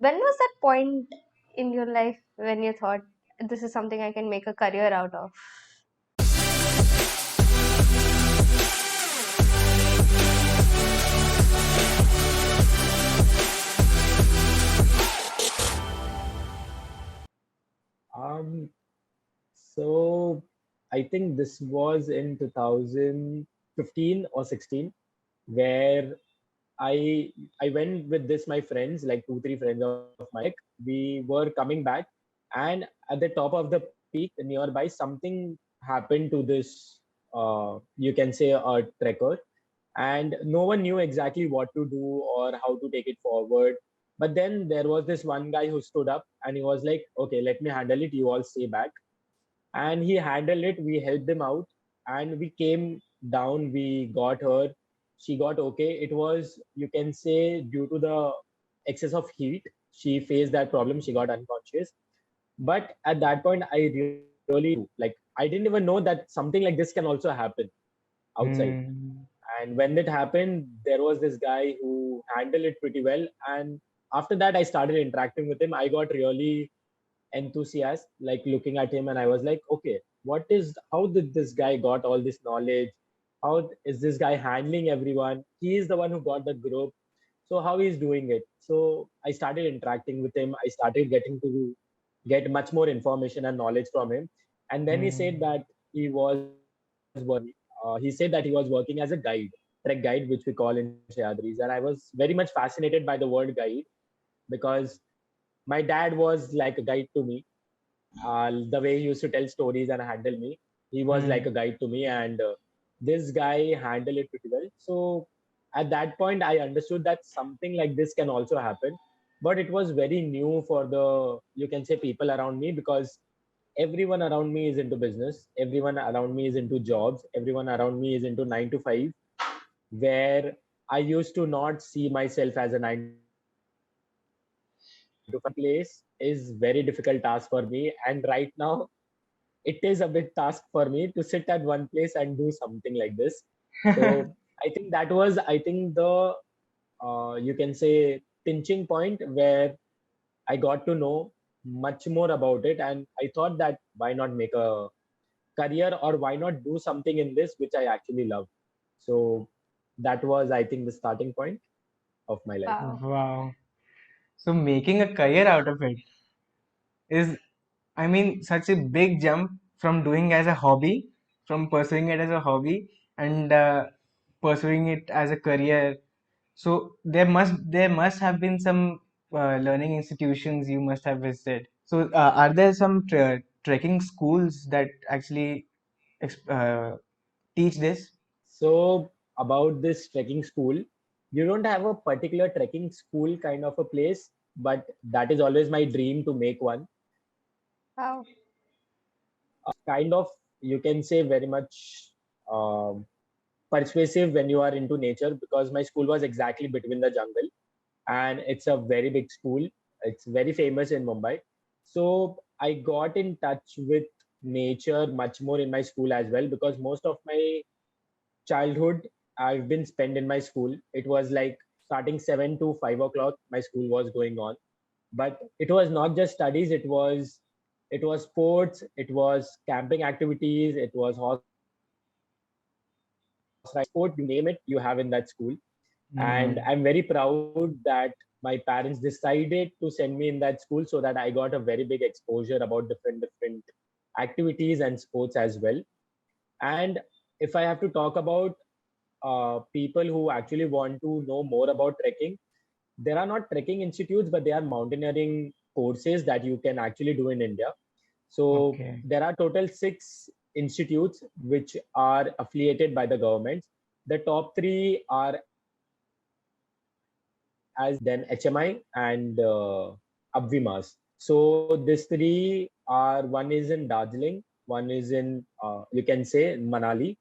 When was that point in your life when you thought this is something I can make a career out of? Um, so I think this was in 2015 or 16, where I I went with this my friends, like two, three friends of mine. We were coming back, and at the top of the peak nearby, something happened to this. You can say a trekker, and no one knew exactly what to do or how to take it forward. But then there was this one guy who stood up and he was like, "Okay, let me handle it. You all stay back." And he handled it. We helped him out, and we came down. We got her. She got okay. It was, you can say, due to the excess of heat. She faced that problem. She got unconscious. But at that point, I really like I didn't even know that something like this can also happen outside. Hmm. And when it happened, there was this guy who handled it pretty well. And after that, I started interacting with him. I got really enthusiast, like looking at him, and I was like, okay, how did this guy got all this knowledge? How is this guy handling everyone? He is the one who got the group. So how he's doing it? So I started interacting with him. I started getting to get much more information and knowledge from him. And then he said Hmm. that he was he said that he was working as a guide, trek guide, which we call in Shayadris. And I was very much fascinated by the word guide because my dad was like a guide to me. The way he used to tell stories and handle me, he was like a Hmm. guide to me. And this guy handled it pretty well. So at that point, I understood that something like this can also happen. But it was very new for the, you can say, people around me because everyone around me is into business. Everyone around me is into jobs. Everyone around me is into 9 to 5, where I used to not see myself as a 9 to 5 place is very difficult task for me. And right now, it is a big task for me to sit at one place and do something like this. So I think that was, I think the, you can say, pinching point where I got to know much more about it. And I thought that why not make a career or why not do something in this which I actually love. So that was, I think, the starting point of my life. Wow. Wow. So making a career out of it is, I mean, such a big jump from doing as a hobby, from pursuing it as a hobby and pursuing it as a career. So there must have been some learning institutions you must have visited. So are there some trekking schools that actually teach this? So about this trekking school, you don't have a particular trekking school kind of a place, but that is always my dream to make one. Wow. Kind of, you can say, very much um, persuasive when you are into nature because my school was exactly between the jungle and it's a very big school. It's very famous in Mumbai. So I got in touch with nature much more in my school as well because most of my childhood I've been spent in my school. It was like starting 7 to 5 o'clock, my school was going on. But it was not just studies, it was sports, it was camping activities, it was horse riding, sport, you name it, you have in that school. And Hmm. I'm very proud that my parents decided to send me in that school so that I got a very big exposure about different activities and sports as well. And if I have to talk about people who actually want to know more about trekking, there are not trekking institutes, but there are mountaineering courses that you can actually do in India. So Okay. there are total 6 institutes which are affiliated by the governments. The top three are as then HMI and Abvimas. So these three are, one is in Darjeeling, one is in you can say Manali,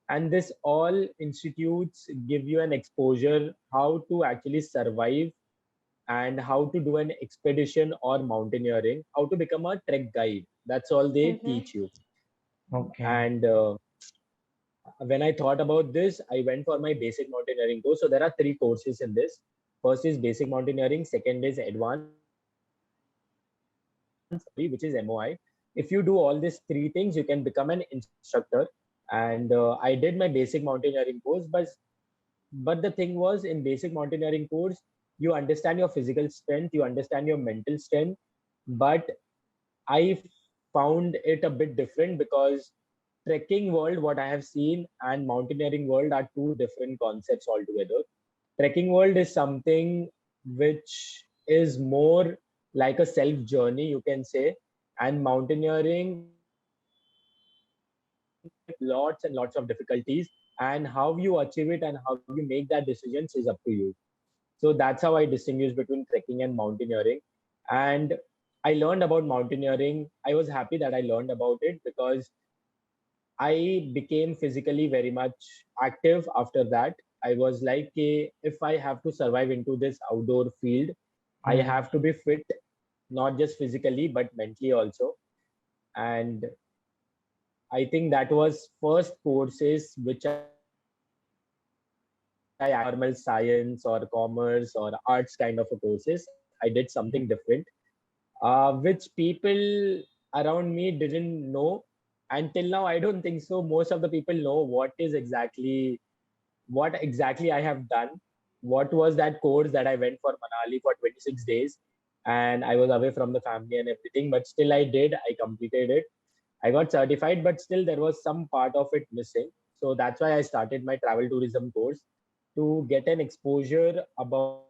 and this all institutes give you an exposure how to actually survive and how to do an expedition or mountaineering, how to become a trek guide. That's all they Mm-hmm. teach you. Okay. And when I thought about this, I went for my basic mountaineering course. So there are 3 courses in this. First is basic mountaineering, second is advanced, which is MOI. If you do all these three things, you can become an instructor. And I did my basic mountaineering course, but the thing was, in basic mountaineering course, you understand your physical strength, you understand your mental strength, but I found it a bit different because trekking world, what I have seen, and mountaineering world are two different concepts altogether. Trekking world is something which is more like a self journey, you can say, and mountaineering lots and lots of difficulties, and how you achieve it and how you make that decisions is up to you. So that's how I distinguish between trekking and mountaineering. And I learned about mountaineering. I was happy that I learned about it because I became physically very much active after that. I was like, "Okay, if I have to survive into this outdoor field, I Hmm. have to be fit, not just physically, but mentally also." And I think that was first courses which I normal science or commerce or arts kind of a courses. I did something different, which people around me didn't know. Until now, I don't think so. Most of the people know what exactly I have done. What was that course that I went for Manali for 26 days, and I was away from the family and everything, but still I did. I completed it. I got certified, but still there was some part of it missing. So that's why I started my travel tourism course to get an exposure about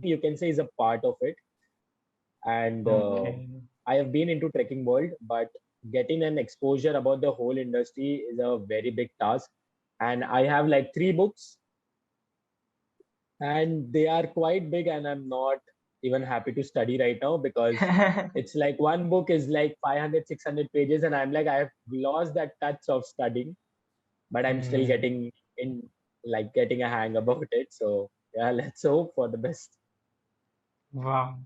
you can say is a part of it. And Okay. I have been into trekking world, but getting an exposure about the whole industry is a very big task. And I have like three books, and they are quite big, and I'm not even happy to study right now because it's like one book is like 500, 600 pages, and I'm like, I have lost that touch of studying, but I'm still Hmm. getting in, like getting a hang about it. So yeah, let's hope for the best. Wow.